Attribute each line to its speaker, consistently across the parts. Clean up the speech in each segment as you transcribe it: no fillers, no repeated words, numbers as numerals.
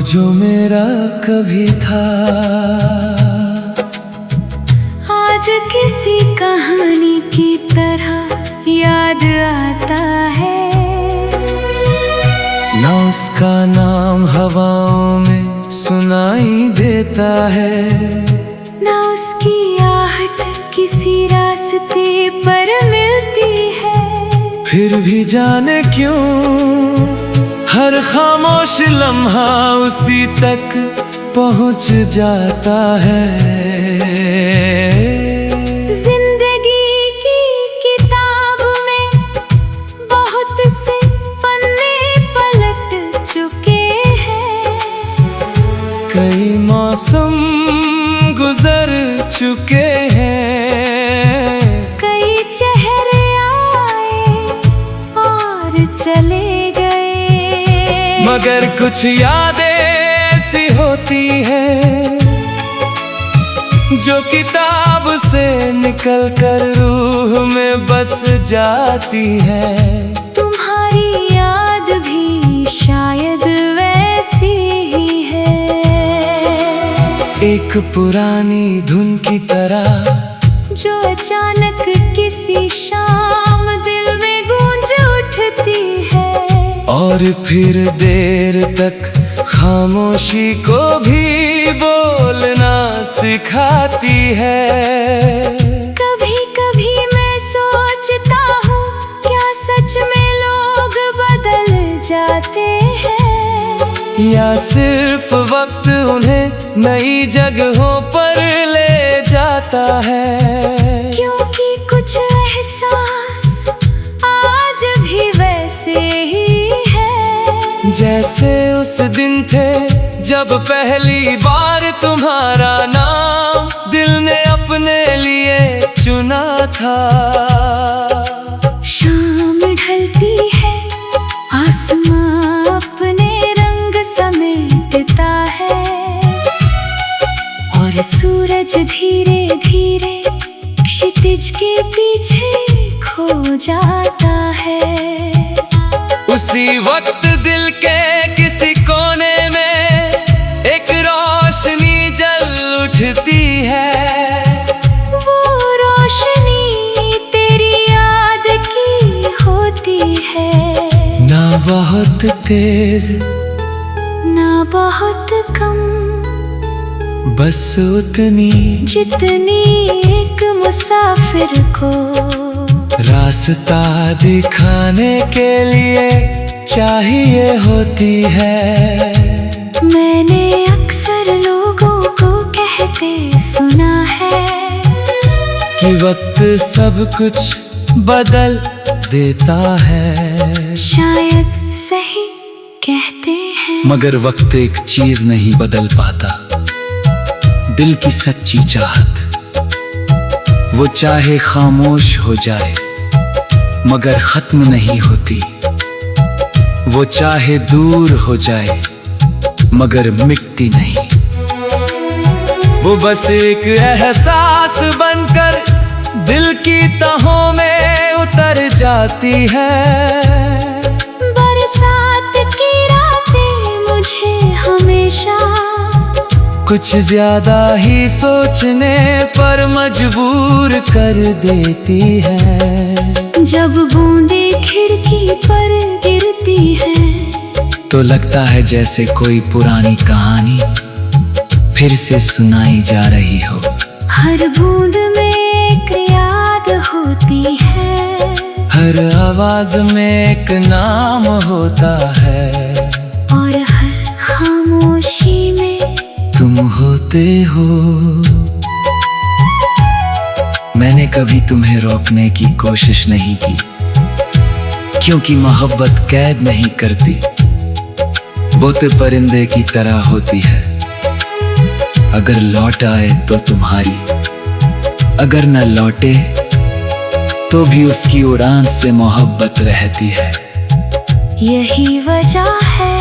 Speaker 1: जो मेरा कभी था,
Speaker 2: आज किसी कहानी की तरह याद आता है।
Speaker 1: ना उसका नाम हवाओं में सुनाई देता है,
Speaker 2: ना उसकी आहट किसी रास्ते पर मिलती है।
Speaker 1: फिर भी जाने क्यों हर खामोश लम्हा उसी तक पहुंच जाता है।
Speaker 2: जिंदगी की किताब में बहुत से पन्ने पलट चुके हैं,
Speaker 1: कई मौसम गुजर चुके हैं,
Speaker 2: कई चेहरे आए और चले गए।
Speaker 1: मगर कुछ यादें ऐसी होती हैं जो किताब से निकल कर रूह में बस जाती है।
Speaker 2: तुम्हारी याद भी शायद वैसी ही है,
Speaker 1: एक पुरानी धुन की तरह
Speaker 2: जो अचानक किसी शाम दिल में गूंज उठती है।
Speaker 1: और फिर देर तक खामोशी को भी बोलना सिखाती है।
Speaker 2: कभी कभी मैं सोचता हूँ, क्या सच में लोग बदल जाते हैं,
Speaker 1: या सिर्फ वक्त उन्हें नई जगहों पर ले जाता है।
Speaker 2: क्योंकि कुछ एहसास आज भी वैसे ही है,
Speaker 1: जैसे उस दिन थे जब पहली बार तुम्हारा नाम दिल ने अपने लिए चुना था।
Speaker 2: शाम ढलती है, आसमां अपने रंग समेटता है, और सूरज धीरे धीरे क्षितिज के पीछे खो जाता है।
Speaker 1: उसी वक्त दिल के किसी कोने में एक रोशनी जल उठती है।
Speaker 2: वो रोशनी तेरी याद की होती है,
Speaker 1: ना बहुत तेज
Speaker 2: ना बहुत कम,
Speaker 1: बस उतनी
Speaker 2: जितनी एक मुसाफिर को
Speaker 1: रास्ता दिखाने के लिए चाहिए होती है।
Speaker 2: मैंने अक्सर लोगों को कहते सुना है
Speaker 1: कि वक्त सब कुछ बदल देता है।
Speaker 2: शायद सही कहते हैं,
Speaker 1: मगर वक्त एक चीज नहीं बदल पाता, दिल की सच्ची चाहत। वो चाहे खामोश हो जाए मगर खत्म नहीं होती, वो चाहे दूर हो जाए मगर मिटती नहीं। वो बस एक एहसास बनकर दिल की तहों में उतर जाती है।
Speaker 2: बरसात की रातें मुझे हमेशा
Speaker 1: कुछ ज्यादा ही सोचने पर मजबूर कर देती है।
Speaker 2: जब बूंदें खिड़की पर गिरती हैं,
Speaker 1: तो लगता है जैसे कोई पुरानी कहानी फिर से सुनाई जा रही हो।
Speaker 2: हर बूंद में एक याद होती है,
Speaker 1: हर आवाज में एक नाम होता है,
Speaker 2: और हर खामोशी में
Speaker 1: तुम होते हो। मैंने कभी तुम्हें रोकने की कोशिश नहीं की, क्योंकि मोहब्बत कैद नहीं करती, वो तो परिंदे की तरह होती है। अगर लौट आए तो तुम्हारी, अगर न लौटे तो भी उसकी उड़ान से मोहब्बत रहती है।
Speaker 2: यही वजह है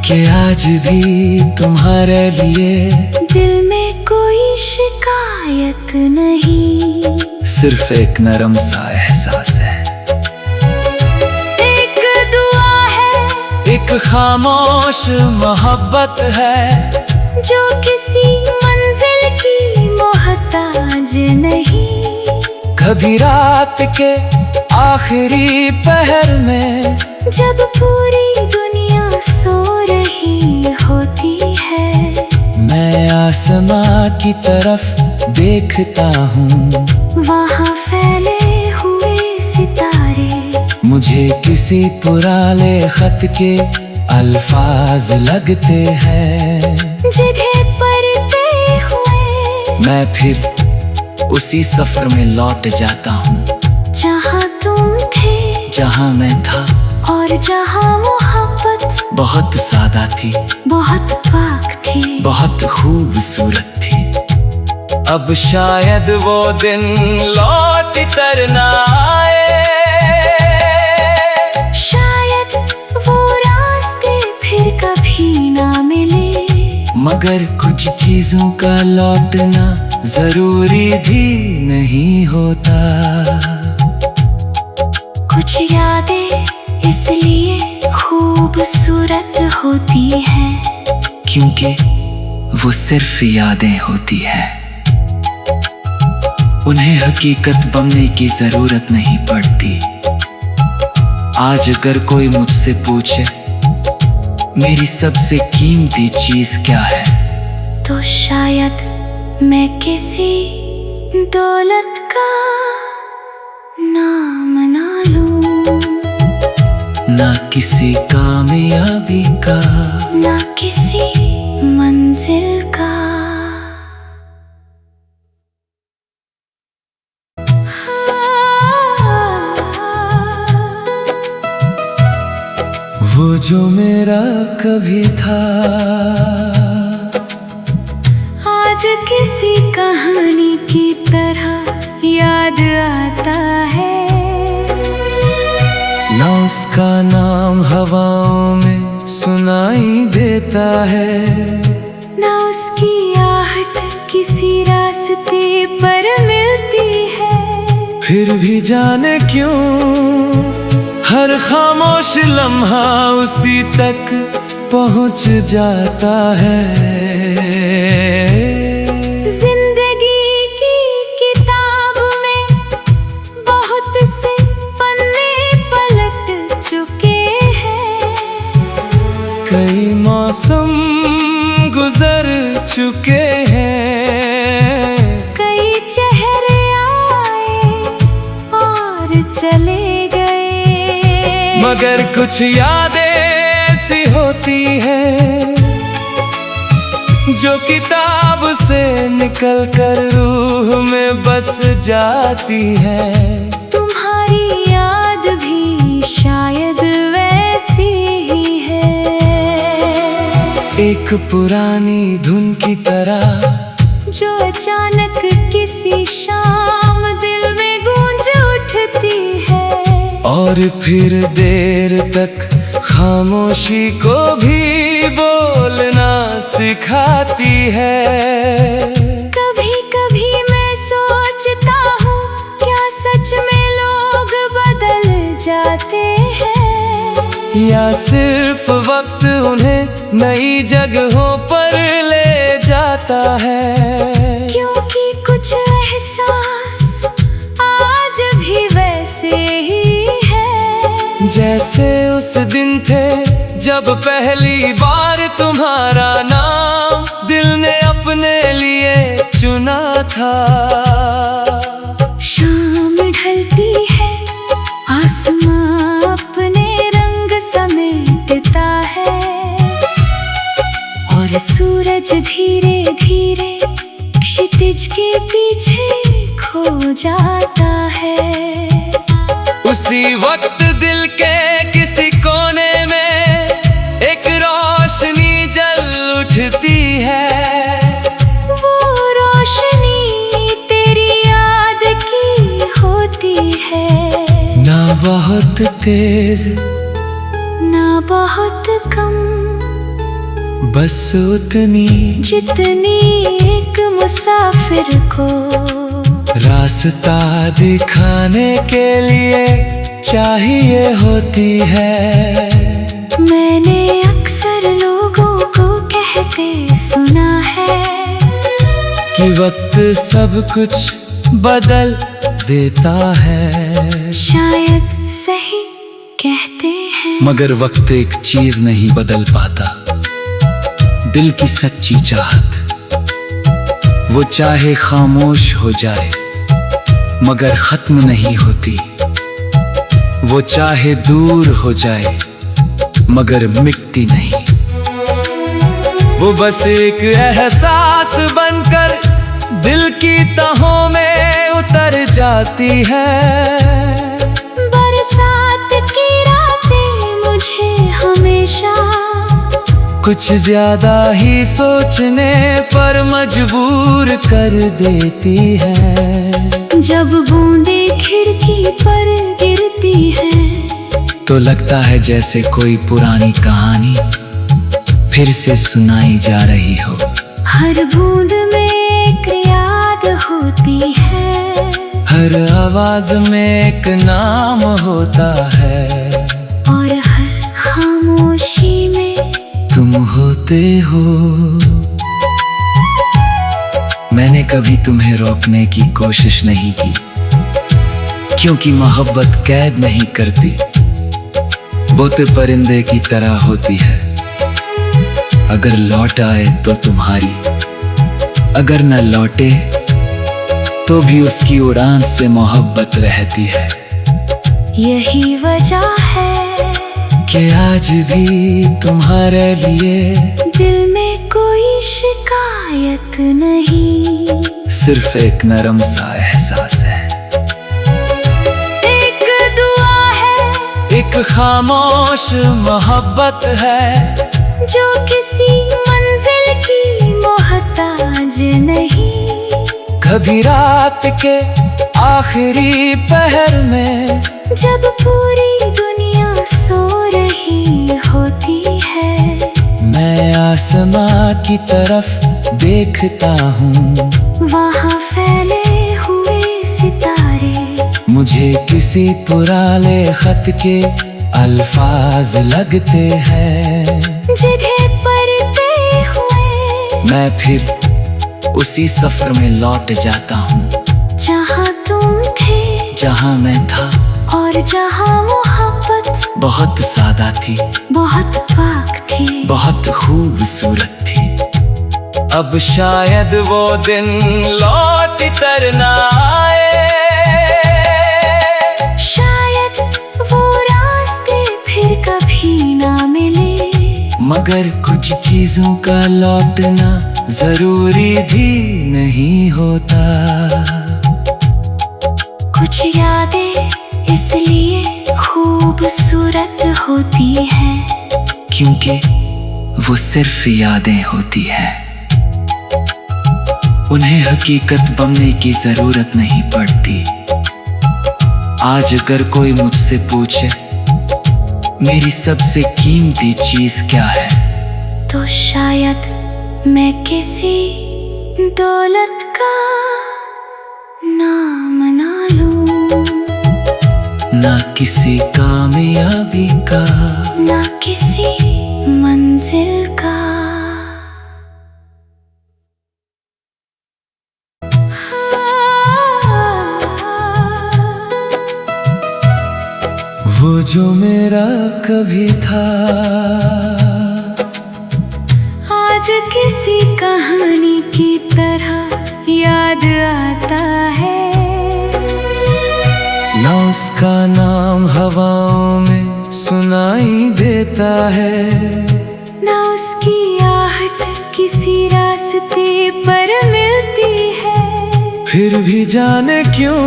Speaker 1: कि आज भी तुम्हारे लिए
Speaker 2: दिल में कोई शिकायत नहीं,
Speaker 1: सिर्फ एक नरम सा एहसास है।
Speaker 2: एक दुआ है,
Speaker 1: एक खामोश मोहब्बत है
Speaker 2: जो किसी मंजिल की मोहताज नहीं।
Speaker 1: कभी रात के आखिरी पहर में
Speaker 2: जब पूरी दुनिया सो रही होती है,
Speaker 1: मैं आसमां की तरफ देखता हूँ।
Speaker 2: वहाँ फैले हुए सितारे
Speaker 1: मुझे किसी पुराने खत के अल्फाज लगते हैं।
Speaker 2: जगह पढ़ते हुए
Speaker 1: मैं फिर उसी सफर में लौट जाता हूँ
Speaker 2: जहाँ तुम थे,
Speaker 1: जहाँ मैं था,
Speaker 2: और जहाँ मोहब्बत
Speaker 1: बहुत सादा थी,
Speaker 2: बहुत पाक थी,
Speaker 1: बहुत खूबसूरत थी। अब शायद वो दिन लौट कर ना आए,
Speaker 2: शायद वो रास्ते फिर कभी ना मिले।
Speaker 1: मगर कुछ चीजों का लौटना जरूरी भी नहीं होता।
Speaker 2: कुछ यादें इसलिए खूबसूरत होती हैं
Speaker 1: क्योंकि वो सिर्फ यादें होती हैं, उन्हें हकीकत बनने की जरूरत नहीं पड़ती। आज अगर कोई मुझसे पूछे मेरी सबसे कीमती चीज क्या है,
Speaker 2: तो शायद मैं किसी दौलत का नाम ना लूं,
Speaker 1: ना किसी कामयाबी का,
Speaker 2: ना किसी मंजिल का।
Speaker 1: वो जो मेरा कभी था
Speaker 2: आज किसी कहानी की तरह याद आता है।
Speaker 1: ना उसका नाम हवाओं में सुनाई देता है,
Speaker 2: ना उसकी आहट किसी रास्ते पर मिलती है।
Speaker 1: फिर भी जाने क्यों हर खामोश लम्हा उसी तक पहुंच जाता है।
Speaker 2: जिंदगी की किताब में बहुत से पन्ने पलट चुके हैं,
Speaker 1: कई मौसम गुजर चुके हैं,
Speaker 2: कई चेहरे आए और चले गए।
Speaker 1: मगर कुछ यादें ऐसी होती हैं जो किताब से निकल कर रूह में बस जाती है।
Speaker 2: तुम्हारी याद भी शायद वैसी ही है,
Speaker 1: एक पुरानी धुन की तरह
Speaker 2: जो अचानक किसी शाम दिल में गूंज उठती है,
Speaker 1: और फिर देर तक खामोशी को भी बोलना सिखाती है।
Speaker 2: कभी कभी मैं सोचता हूँ क्या सच में लोग बदल जाते हैं,
Speaker 1: या सिर्फ वक्त उन्हें नई जगहों पर ले जाता है।
Speaker 2: क्योंकि कुछ एहसास आज भी वैसे ही है
Speaker 1: जैसे उस दिन थे जब पहली बार तुम्हारा नाम दिल ने अपने लिए चुना था।
Speaker 2: शाम ढलती है, आसमां अपने रंग समेटता है, और सूरज धीरे धीरे क्षितिज के पीछे खो जाता है।
Speaker 1: उसी वक्त दिल के किसी कोने में एक रोशनी जल उठती है।
Speaker 2: वो रोशनी तेरी याद की होती है,
Speaker 1: ना बहुत तेज
Speaker 2: ना बहुत कम,
Speaker 1: बस उतनी
Speaker 2: जितनी एक मुसाफिर को
Speaker 1: रास्ता दिखाने के लिए चाहिए होती है।
Speaker 2: मैंने कहते सुना है
Speaker 1: कि वक्त सब कुछ बदल देता है।
Speaker 2: शायद सही कहते हैं,
Speaker 1: मगर वक्त एक चीज नहीं बदल पाता, दिल की सच्ची चाहत। वो चाहे खामोश हो जाए मगर खत्म नहीं होती। वो चाहे दूर हो जाए मगर मिटती नहीं। वो बस एक एहसास बनकर दिल की तहों में उतर जाती है।
Speaker 2: बरसात की रातें मुझे हमेशा
Speaker 1: कुछ ज्यादा ही सोचने पर मजबूर कर देती है।
Speaker 2: जब बूंदें खिड़की पर गिरती है
Speaker 1: तो लगता है जैसे कोई पुरानी कहानी फिर से सुनाई जा रही हो।
Speaker 2: हर बूंद में एक याद होती है,
Speaker 1: हर आवाज में एक नाम होता है,
Speaker 2: और हर खामोशी में
Speaker 1: तुम होते हो। मैंने कभी तुम्हें रोकने की कोशिश नहीं की, क्योंकि मोहब्बत कैद नहीं करती। वो तो परिंदे की तरह होती है, अगर लौट आए तो तुम्हारी, अगर न लौटे तो भी उसकी उड़ान से मोहब्बत रहती है।
Speaker 2: यही वजह है
Speaker 1: कि आज भी तुम्हारे लिए
Speaker 2: दिल में कोई शिकायत नहीं,
Speaker 1: सिर्फ एक नरम सा एहसास है।
Speaker 2: एक दुआ है,
Speaker 1: एक खामोश मोहब्बत है,
Speaker 2: जो किसी मंजिल की मोहताज नहीं।
Speaker 1: कभी रात के आखिरी पहर में
Speaker 2: जब पूरी दुनिया सो रही होती है,
Speaker 1: मैं आसमां की तरफ देखता हूँ।
Speaker 2: वहाँ फैले हुए सितारे
Speaker 1: मुझे किसी पुराने खत के अल्फाज लगते हैं।
Speaker 2: जगह पढ़ते हुए
Speaker 1: मैं फिर उसी सफर में लौट जाता हूँ,
Speaker 2: जहाँ तुम थे,
Speaker 1: जहाँ मैं था,
Speaker 2: और जहाँ मोहब्बत
Speaker 1: बहुत सादा थी,
Speaker 2: बहुत पाक थी,
Speaker 1: बहुत खूबसूरत थी। अब शायद वो दिन लौट कर ना आए,
Speaker 2: शायद वो रास्ते फिर कभी ना मिले।
Speaker 1: मगर कुछ चीजों का लौटना जरूरी भी नहीं होता।
Speaker 2: कुछ यादें इसलिए खूबसूरत होती हैं,
Speaker 1: क्योंकि वो सिर्फ यादें होती हैं, उन्हें हकीकत बनने की जरूरत नहीं पड़ती। आज अगर कोई मुझसे पूछे मेरी सबसे कीमती चीज क्या है,
Speaker 2: तो शायद मैं किसी दौलत का नाम ना लूं,
Speaker 1: ना किसी कामयाबी का,
Speaker 2: ना किसी मंजिल का।
Speaker 1: वो जो मेरा कभी था
Speaker 2: आज किसी कहानी की तरह याद आता है।
Speaker 1: ना उसका नाम हवाओं में सुनाई देता है,
Speaker 2: ना उसकी आहट किसी रास्ते पर मिलती है।
Speaker 1: फिर भी जाने क्यों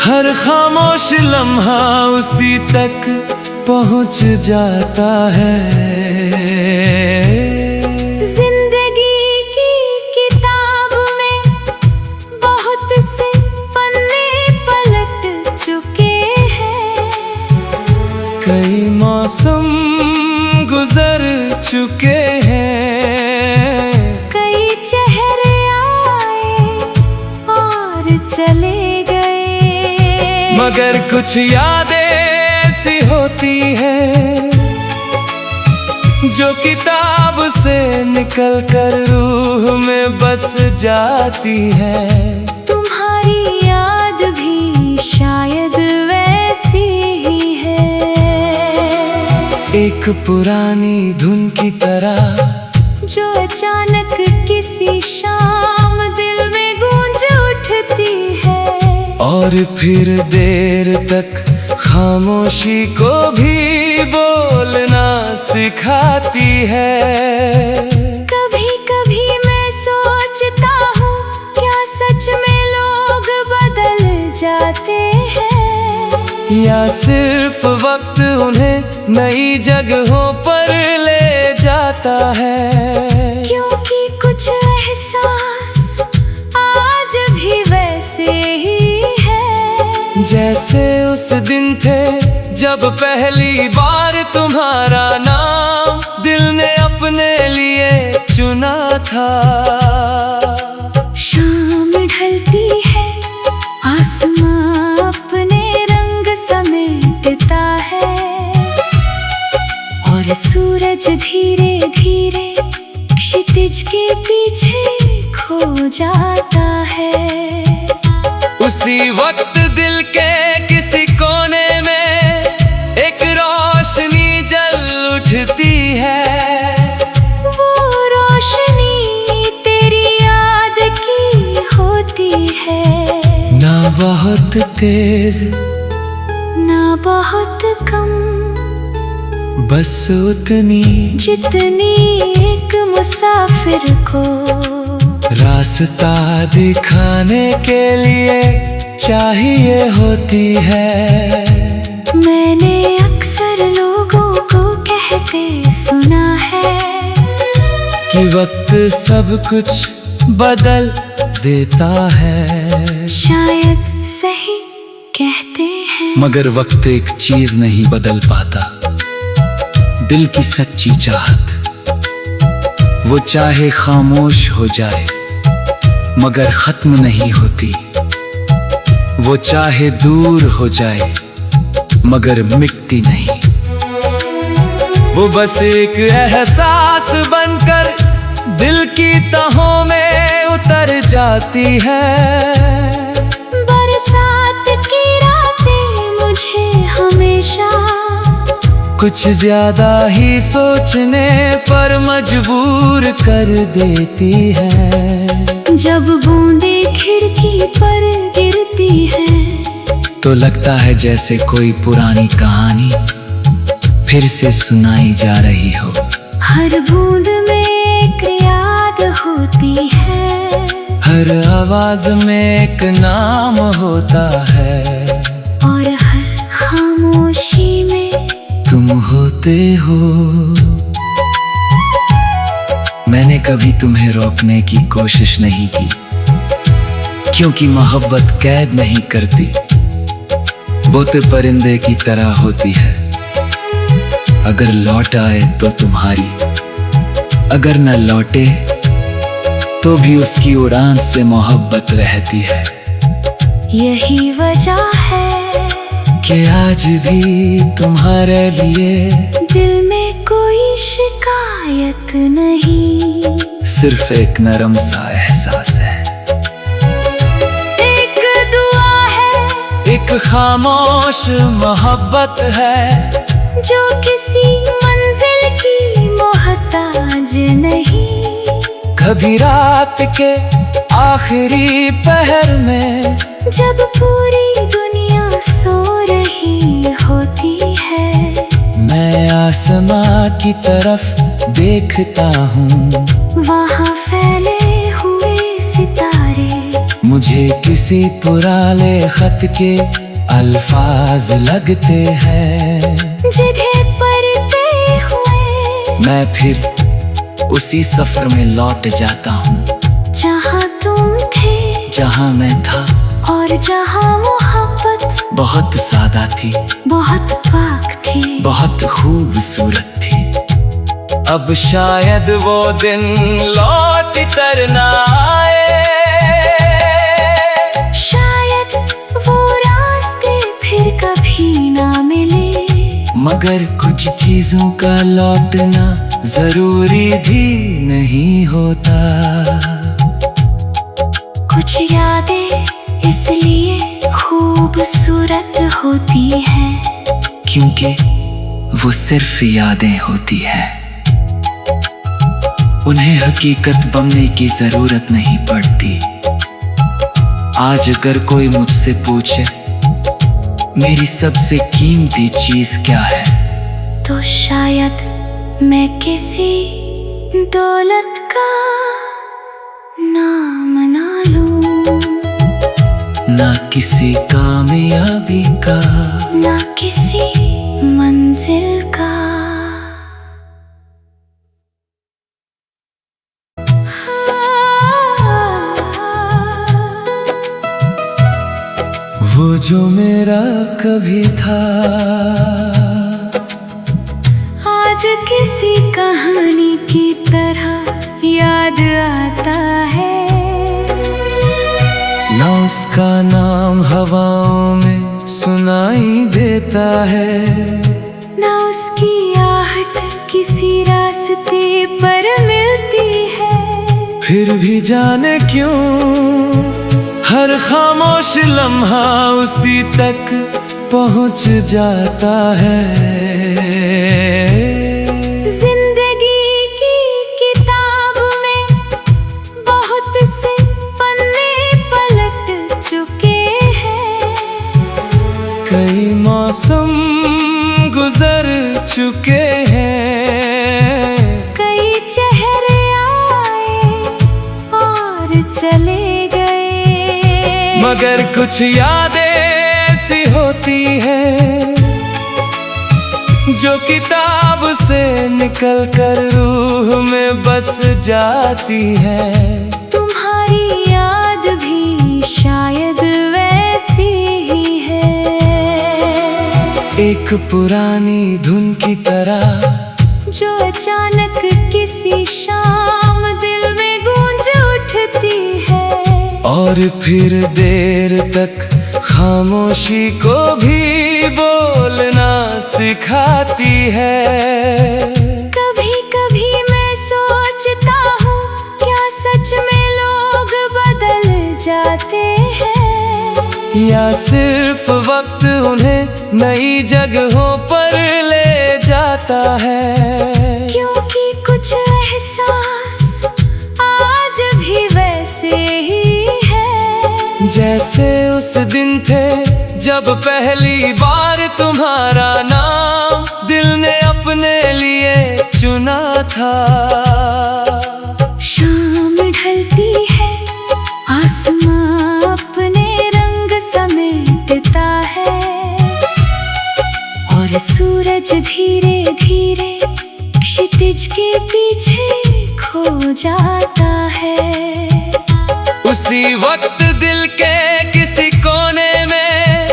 Speaker 1: हर खामोश लम्हा उसी तक पहुंच जाता है।
Speaker 2: जिंदगी की किताब में बहुत से पन्ने पलट चुके हैं,
Speaker 1: कई मौसम गुजर चुके हैं,
Speaker 2: कई चेहरे आए और चले गए।
Speaker 1: मगर कुछ यादें ऐसी होती हैं जो किताब से निकल कर रूह में बस जाती है।
Speaker 2: तुम्हारी याद भी शायद वैसी ही है,
Speaker 1: एक पुरानी धुन की तरह
Speaker 2: जो अचानक किसी शाम दिल में गूंज उठती है।
Speaker 1: और फिर देर तक खामोशी को भी बोलना सिखाती है।
Speaker 2: कभी कभी मैं सोचता हूँ, क्या सच में लोग बदल जाते हैं,
Speaker 1: या सिर्फ वक्त उन्हें नई जगहों पर ले जाता है।
Speaker 2: क्योंकि कुछ एहसास आज भी वैसे ही है,
Speaker 1: जैसे उस दिन थे जब पहली बार तुम्हारा नाम दिल ने अपने लिए चुना था।
Speaker 2: शाम ढलती है, आसमां अपने रंग समेटता है, और सूरज धीरे धीरे क्षितिज के पीछे खो जाता है।
Speaker 1: उसी वक्त दिल के किसी कोने में एक रोशनी जल उठती है।
Speaker 2: वो रोशनी तेरी याद की होती है,
Speaker 1: ना बहुत तेज
Speaker 2: ना बहुत कम,
Speaker 1: बस उतनी
Speaker 2: जितनी एक मुसाफिर को
Speaker 1: रास्ता दिखाने के लिए चाहिए होती है।
Speaker 2: मैंने अक्सर लोगों को कहते सुना है
Speaker 1: कि वक्त सब कुछ बदल देता है।
Speaker 2: शायद सही कहते हैं,
Speaker 1: मगर वक्त एक चीज नहीं बदल पाता, दिल की सच्ची चाहत। वो चाहे खामोश हो जाए मगर खत्म नहीं होती, वो चाहे दूर हो जाए मगर मिटती नहीं। वो बस एक एहसास बनकर दिल की तहों में उतर जाती है।
Speaker 2: बरसात की रातें मुझे हमेशा
Speaker 1: कुछ ज्यादा ही सोचने पर मजबूर कर देती है।
Speaker 2: जब बूंदें खिड़की पर गिरती हैं,
Speaker 1: तो लगता है जैसे कोई पुरानी कहानी फिर से सुनाई जा रही हो।
Speaker 2: हर बूंद में एक याद होती है,
Speaker 1: हर आवाज में एक नाम होता है,
Speaker 2: और हर खामोशी में
Speaker 1: तुम होते हो। मैंने कभी तुम्हें रोकने की कोशिश नहीं की, क्योंकि मोहब्बत कैद नहीं करती, वो तो परिंदे की तरह होती है। अगर लौट आए तो तुम्हारी, अगर न लौटे तो भी उसकी उड़ान से मोहब्बत रहती है।
Speaker 2: यही वजह है
Speaker 1: कि आज भी तुम्हारे लिए
Speaker 2: दिल में कोई शिकायत नहीं,
Speaker 1: सिर्फ एक नरम सा एहसास है।
Speaker 2: एक दुआ है,
Speaker 1: एक खामोश मोहब्बत है,
Speaker 2: जो किसी मंजिल की मोहताज नहीं।
Speaker 1: कभी रात के आखिरी पहर में,
Speaker 2: जब पूरी दुनिया सो रही होती है,
Speaker 1: मैं आसमां की तरफ देखता हूँ।
Speaker 2: वहाँ फैले हुए सितारे
Speaker 1: मुझे किसी पुराने खत के अल्फाज लगते हैं।
Speaker 2: जगह पढ़ते हुए
Speaker 1: मैं फिर उसी सफर में लौट जाता हूँ,
Speaker 2: जहाँ तुम थे,
Speaker 1: जहाँ मैं था,
Speaker 2: और जहाँ मोहब्बत
Speaker 1: बहुत सादा थी,
Speaker 2: बहुत पाक थी,
Speaker 1: बहुत खूबसूरत थी। अब शायद वो दिन लौट कर ना आए,
Speaker 2: शायद वो रास्ते फिर कभी ना मिले,
Speaker 1: मगर कुछ चीजों का लौटना जरूरी भी नहीं होता।
Speaker 2: कुछ यादें इसलिए खूबसूरत होती हैं
Speaker 1: क्योंकि वो सिर्फ यादें होती हैं, उन्हें हकीकत बनने की जरूरत नहीं पड़ती। आज अगर कोई मुझसे पूछे मेरी सबसे कीमती चीज क्या है,
Speaker 2: तो शायद मैं किसी दौलत का नाम ना लूं,
Speaker 1: ना किसी कामयाबी का,
Speaker 2: ना किसी मंजिल का।
Speaker 1: वो जो मेरा कभी था
Speaker 2: आज किसी कहानी की तरह याद आता है।
Speaker 1: ना उसका नाम हवाओं में सुनाई देता है,
Speaker 2: ना उसकी आहट किसी रास्ते पर मिलती है।
Speaker 1: फिर भी जाने क्यों हर खामोश लम्हा उसी तक पहुंच जाता है।
Speaker 2: जिंदगी की किताब में बहुत से पन्ने पलट चुके हैं,
Speaker 1: कई मौसम गुजर चुके हैं,
Speaker 2: कई चेहरे आए और चले गए।
Speaker 1: मगर कुछ यादें ऐसी होती हैं जो किताब से निकल कर रूह में बस जाती हैं।
Speaker 2: तुम्हारी याद भी शायद वैसी ही है,
Speaker 1: एक पुरानी धुन की तरह
Speaker 2: जो अचानक किसी शाम दिल में गूंज उठती है,
Speaker 1: और फिर देर तक खामोशी को भी बोलना सिखाती है।
Speaker 2: कभी कभी मैं सोचता हूँ क्या सच में लोग बदल जाते हैं,
Speaker 1: या सिर्फ वक्त उन्हें नई जगहों पर ले जाता है।
Speaker 2: क्योंकि कुछ एहसास आज भी वैसे ही है
Speaker 1: जैसे उस दिन थे जब पहली बार तुम्हारा नाम दिल ने अपने लिए चुना था।
Speaker 2: शाम ढलती है, आसमां अपने रंग समेटता है, और सूरज धीरे धीरे क्षितिज के पीछे खो जाता है।
Speaker 1: उसी वक्त दिल के किसी कोने में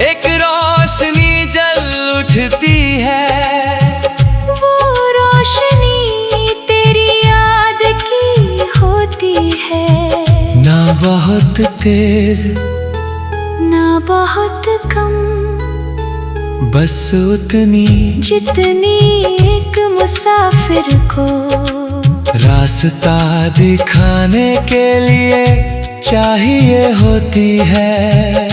Speaker 1: एक रोशनी जल उठती है।
Speaker 2: वो रोशनी तेरी याद की होती है,
Speaker 1: ना बहुत तेज
Speaker 2: ना बहुत कम,
Speaker 1: बस उतनी
Speaker 2: जितनी एक मुसाफिर को
Speaker 1: रास्ता दिखाने के लिए चाहिए होती है।